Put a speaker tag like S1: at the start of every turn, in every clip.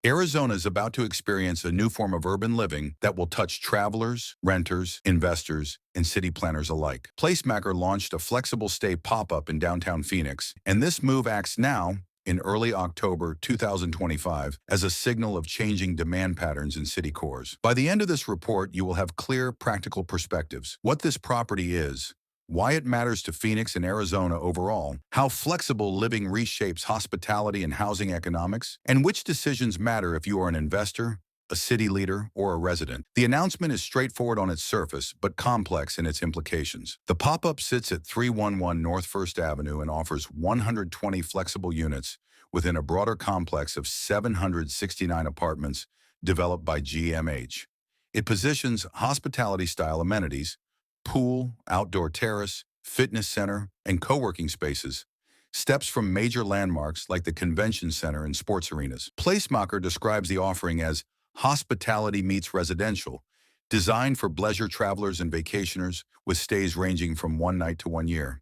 S1: Arizona is about to experience a new form of urban living that will touch travelers, renters, investors, and city planners alike. Placemakr launched a flexible stay pop-up in downtown Phoenix, and this move acts now, in early October 2025, as a signal of changing demand patterns in city cores. By the end of this report, you will have clear, practical perspectives. What this property is, why it matters to Phoenix and Arizona overall, how flexible living reshapes hospitality and housing economics, and which decisions matter if you are an investor, a city leader, or a resident. The announcement is straightforward on its surface, but complex in its implications. The pop-up sits at 311 North First Avenue and offers 120 flexible units within a broader complex of 769 apartments developed by GMH. It positions hospitality-style amenities, pool, outdoor terrace, fitness center, and co-working spaces, steps from major landmarks like the convention center and sports arenas. Placemakr describes the offering as hospitality meets residential, designed for leisure travelers and vacationers with stays ranging from one night to 1 year.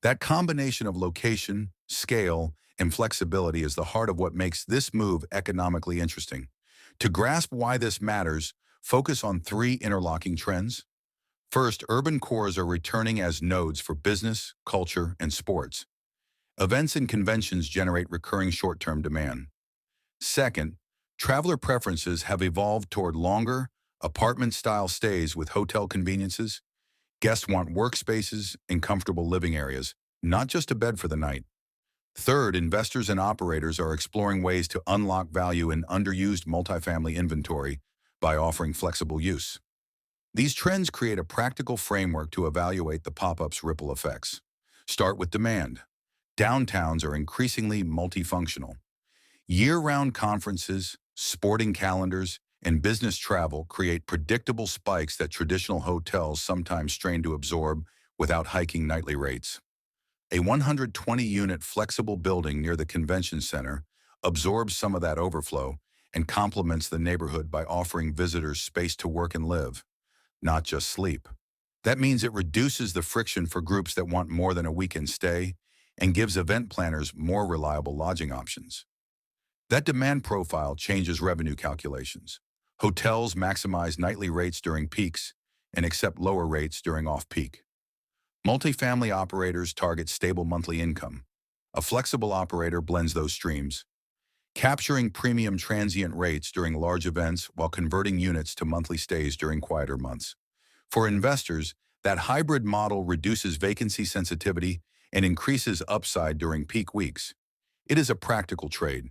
S1: That combination of location, scale, and flexibility is the heart of what makes this move economically interesting. To grasp why this matters, focus on three interlocking trends. First, urban cores are returning as nodes for business, culture, and sports. Events and conventions generate recurring short-term demand. Second, traveler preferences have evolved toward longer, apartment-style stays with hotel conveniences. Guests want workspaces and comfortable living areas, not just a bed for the night. Third, investors and operators are exploring ways to unlock value in underused multifamily inventory by offering flexible use. These trends create a practical framework to evaluate the pop-up's ripple effects. Start with demand. Downtowns are increasingly multifunctional. Year-round conferences, sporting calendars, and business travel create predictable spikes that traditional hotels sometimes strain to absorb without hiking nightly rates. A 120-unit flexible building near the convention center absorbs some of that overflow and complements the neighborhood by offering visitors space to work and live, not just sleep. That means it reduces the friction for groups that want more than a weekend stay and gives event planners more reliable lodging options. That demand profile changes revenue calculations. Hotels maximize nightly rates during peaks and accept lower rates during off-peak. Multifamily operators target stable monthly income. A flexible operator blends those streams, capturing premium transient rates during large events while converting units to monthly stays during quieter months. For investors, that hybrid model reduces vacancy sensitivity and increases upside during peak weeks. It is a practical trade.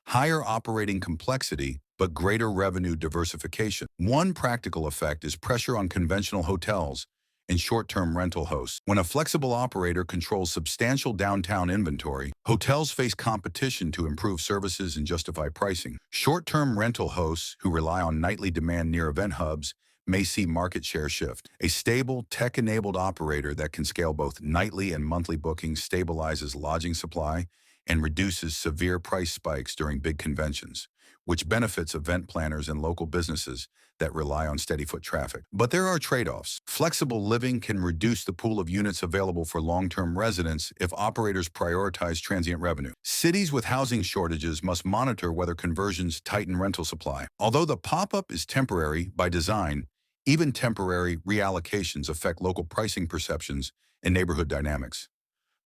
S1: Higher operating complexity, but greater revenue diversification. One practical effect is pressure on conventional hotels and short-term rental hosts. When a flexible operator controls substantial downtown inventory, hotels face competition to improve services and justify pricing. Short-term rental hosts who rely on nightly demand near event hubs may see market share shift. A stable, tech-enabled operator that can scale both nightly and monthly bookings stabilizes lodging supply and reduces severe price spikes during big conventions, which benefits event planners and local businesses that rely on steady foot traffic. But there are trade-offs. Flexible living can reduce the pool of units available for long-term residents if operators prioritize transient revenue. Cities with housing shortages must monitor whether conversions tighten rental supply. Although the pop-up is temporary by design, even temporary reallocations affect local pricing perceptions and neighborhood dynamics.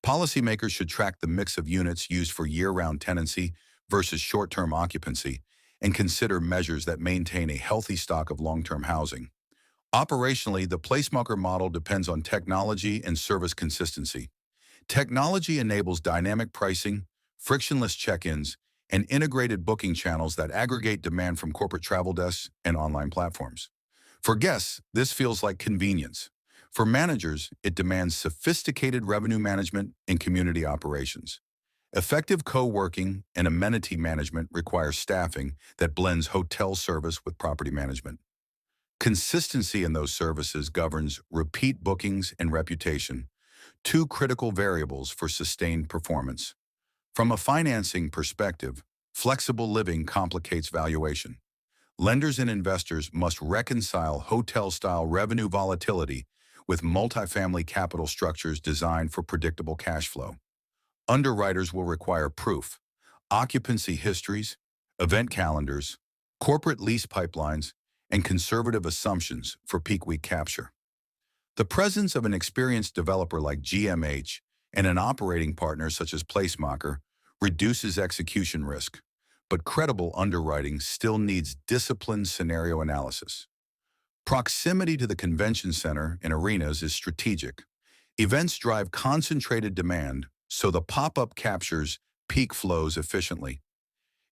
S1: Policymakers should track the mix of units used for year-round tenancy versus short-term occupancy and consider measures that maintain a healthy stock of long-term housing. Operationally, the Placemakr model depends on technology and service consistency. Technology enables dynamic pricing, frictionless check-ins, and integrated booking channels that aggregate demand from corporate travel desks and online platforms. For guests, this feels like convenience. For managers, it demands sophisticated revenue management and community operations. Effective co-working and amenity management require staffing that blends hotel service with property management. Consistency in those services governs repeat bookings and reputation, two critical variables for sustained performance. From a financing perspective, flexible living complicates valuation. Lenders and investors must reconcile hotel-style revenue volatility with multifamily capital structures designed for predictable cash flow. Underwriters will require proof, occupancy histories, event calendars, corporate lease pipelines, and conservative assumptions for peak week capture. The presence of an experienced developer like GMH and an operating partner such as Placemakr reduces execution risk, but credible underwriting still needs disciplined scenario analysis. Proximity to the convention center and arenas is strategic. Events drive concentrated demand, so the pop-up captures peak flows efficiently.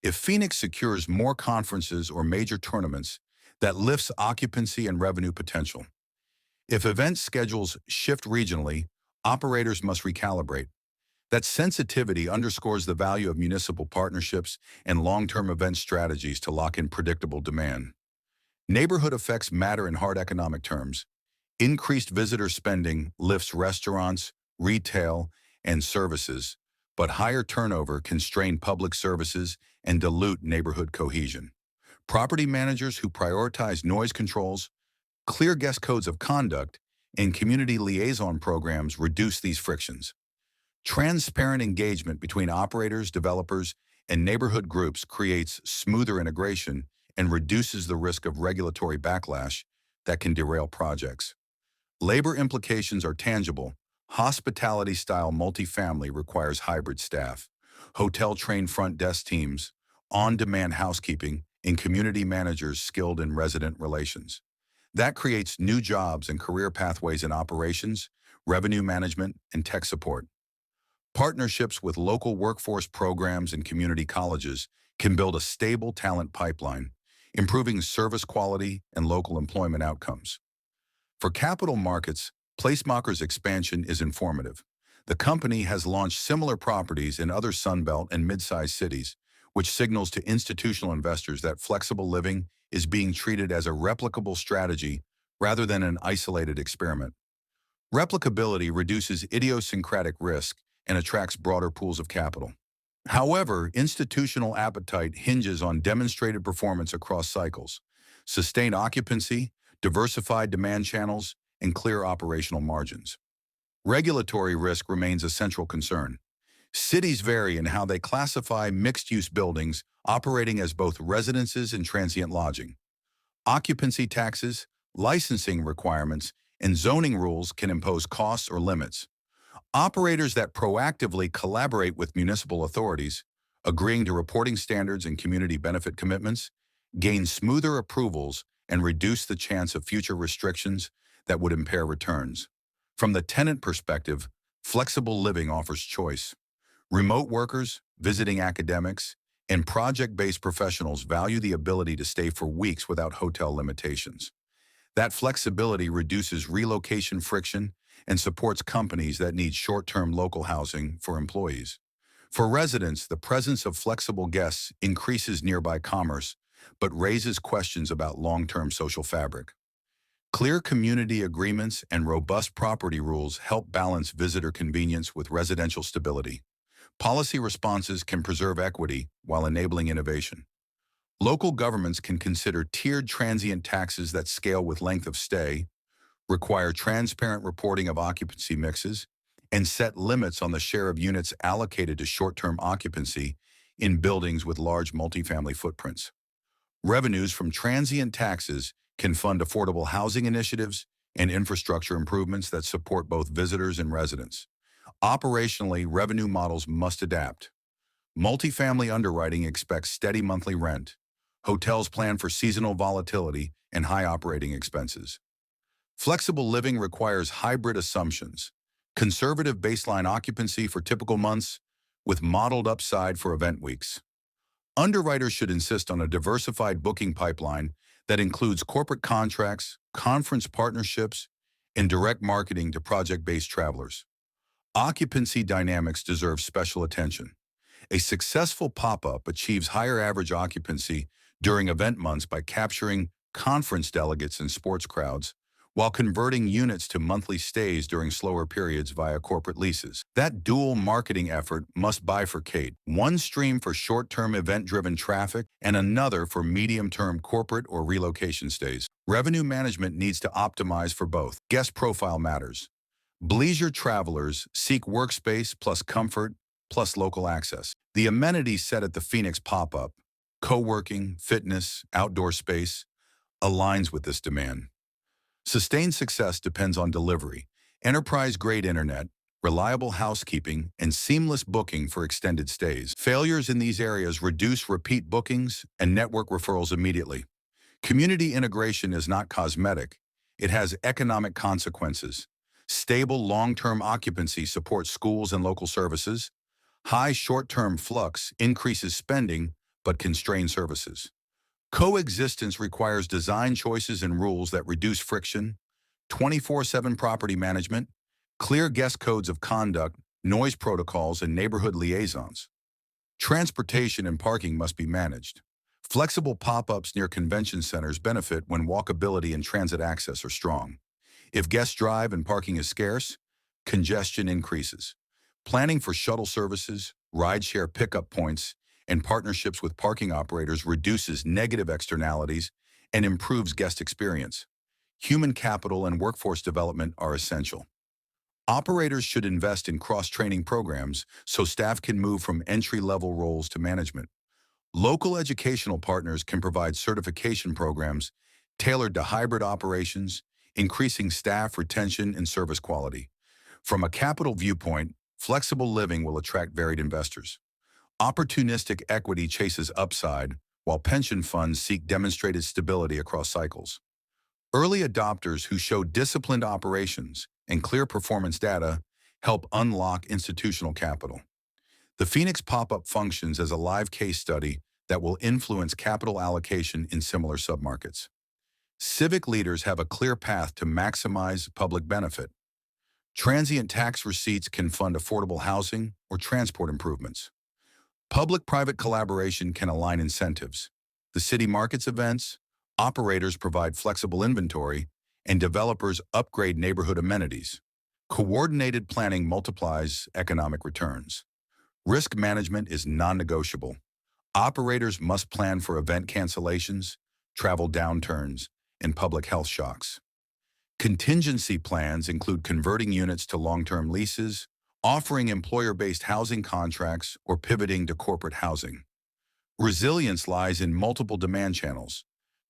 S1: If Phoenix secures more conferences or major tournaments, that lifts occupancy and revenue potential. If event schedules shift regionally, operators must recalibrate. That sensitivity underscores the value of municipal partnerships and long-term event strategies to lock in predictable demand. Neighborhood effects matter in hard economic terms. Increased visitor spending lifts restaurants, retail, and services, but higher turnover can strain public services and dilute neighborhood cohesion. Property managers who prioritize noise controls, clear guest codes of conduct, and community liaison programs reduce these frictions. Transparent engagement between operators, developers, and neighborhood groups creates smoother integration and reduces the risk of regulatory backlash that can derail projects. Labor implications are tangible. Hospitality-style multifamily requires hybrid staff, hotel-trained front desk teams, on-demand housekeeping, and community managers skilled in resident relations. That creates new jobs and career pathways in operations, revenue management, and tech support. Partnerships with local workforce programs and community colleges can build a stable talent pipeline, improving service quality and local employment outcomes. For capital markets, Placemakr's expansion is informative. The company has launched similar properties in other Sunbelt and mid-sized cities, which signals to institutional investors that flexible living is being treated as a replicable strategy rather than an isolated experiment. Replicability reduces idiosyncratic risk and attracts broader pools of capital. However, institutional appetite hinges on demonstrated performance across cycles, sustained occupancy, diversified demand channels, and clear operational margins. Regulatory risk remains a central concern. Cities vary in how they classify mixed-use buildings operating as both residences and transient lodging. Occupancy taxes, licensing requirements, and zoning rules can impose costs or limits. Operators that proactively collaborate with municipal authorities, agreeing to reporting standards and community benefit commitments, gain smoother approvals and reduce the chance of future restrictions that would impair returns. From the tenant perspective, flexible living offers choice. Remote workers, visiting academics, and project-based professionals value the ability to stay for weeks without hotel limitations. That flexibility reduces relocation friction and supports companies that need short-term local housing for employees. For residents, the presence of flexible guests increases nearby commerce, but raises questions about long-term social fabric. Clear community agreements and robust property rules help balance visitor convenience with residential stability. Policy responses can preserve equity while enabling innovation. Local governments can consider tiered transient taxes that scale with length of stay, require transparent reporting of occupancy mixes, and set limits on the share of units allocated to short-term occupancy in buildings with large multifamily footprints. Revenues from transient taxes can fund affordable housing initiatives and infrastructure improvements that support both visitors and residents. Operationally, revenue models must adapt. Multifamily underwriting expects steady monthly rent. Hotels plan for seasonal volatility and high operating expenses. Flexible living requires hybrid assumptions, conservative baseline occupancy for typical months with modeled upside for event weeks. Underwriters should insist on a diversified booking pipeline that includes corporate contracts, conference partnerships, and direct marketing to project-based travelers. Occupancy dynamics deserve special attention. A successful pop-up achieves higher average occupancy during event months by capturing conference delegates and sports crowds, while converting units to monthly stays during slower periods via corporate leases. That dual marketing effort must bifurcate, one stream for short-term event-driven traffic and another for medium-term corporate or relocation stays. Revenue management needs to optimize for both. Guest profile matters. Bleisure travelers seek workspace plus comfort plus local access. The amenities set at the Phoenix pop-up, Co-working, fitness, outdoor space aligns with this demand. Sustained success depends on delivery, enterprise-grade internet, reliable housekeeping, and seamless booking for extended stays. Failures in these areas reduce repeat bookings and network referrals immediately. Community integration is not cosmetic. It has economic consequences. Stable long-term occupancy supports schools and local services. High short-term flux increases spending but constrains services. Coexistence requires design choices and rules that reduce friction, 24/7 property management, clear guest codes of conduct, noise protocols, and neighborhood liaisons. Transportation and parking must be managed. Flexible pop-ups near convention centers benefit when walkability and transit access are strong. If guests drive and parking is scarce, congestion increases. Planning for shuttle services, rideshare pickup points, and partnerships with parking operators reduces negative externalities and improves guest experience. Human capital and workforce development are essential. Operators should invest in cross-training programs so staff can move from entry-level roles to management. Local educational partners can provide certification programs tailored to hybrid operations, increasing staff retention and service quality. From a capital viewpoint, flexible living will attract varied investors. Opportunistic equity chases upside, while pension funds seek demonstrated stability across cycles. Early adopters who show disciplined operations and clear performance data help unlock institutional capital. The Phoenix pop-up functions as a live case study that will influence capital allocation in similar submarkets. Civic leaders have a clear path to maximize public benefit. Transient tax receipts can fund affordable housing or transport improvements. Public-private collaboration can align incentives. The city markets events, operators provide flexible inventory, and developers upgrade neighborhood amenities. Coordinated planning multiplies economic returns. Risk management is non-negotiable. Operators must plan for event cancellations, travel downturns, and public health shocks. Contingency plans include converting units to long-term leases, offering employer-based housing contracts, or pivoting to corporate housing. Resilience lies in multiple demand channels.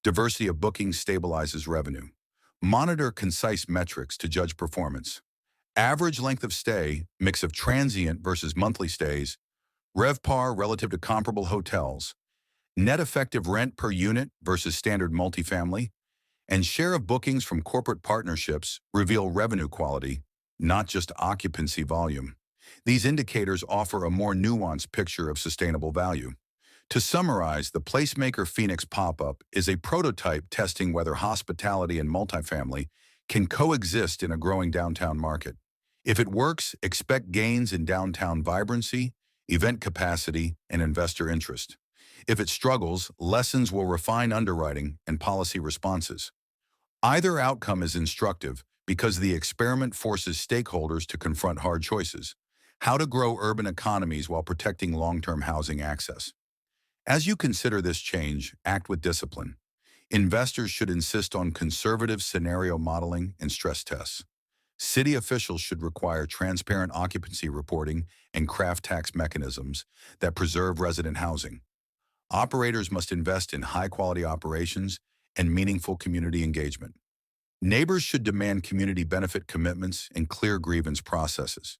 S1: Diversity of bookings stabilizes revenue. Monitor concise metrics to judge performance. Average length of stay, mix of transient versus monthly stays, RevPAR relative to comparable hotels, net effective rent per unit versus standard multifamily, and share of bookings from corporate partnerships reveal revenue quality, not just occupancy volume. These indicators offer a more nuanced picture of sustainable value. To summarize, the Placemakr Phoenix pop-up is a prototype testing whether hospitality and multifamily can coexist in a growing downtown market. If it works, expect gains in downtown vibrancy, event capacity, and investor interest. If it struggles, lessons will refine underwriting and policy responses. Either outcome is instructive because the experiment forces stakeholders to confront hard choices: how to grow urban economies while protecting long-term housing access. As you consider this change, act with discipline. Investors should insist on conservative scenario modeling and stress tests. City officials should require transparent occupancy reporting and craft tax mechanisms that preserve resident housing. Operators must invest in high-quality operations and meaningful community engagement. Neighbors should demand community benefit commitments and clear grievance processes.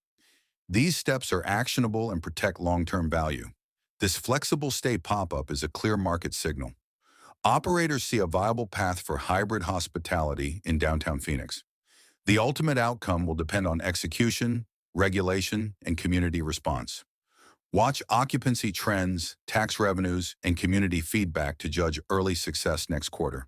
S1: These steps are actionable and protect long-term value. This flexible stay pop-up is a clear market signal. Operators see a viable path for hybrid hospitality in downtown Phoenix. The ultimate outcome will depend on execution, regulation, and community response. Watch occupancy trends, tax revenues, and community feedback to judge early success next quarter.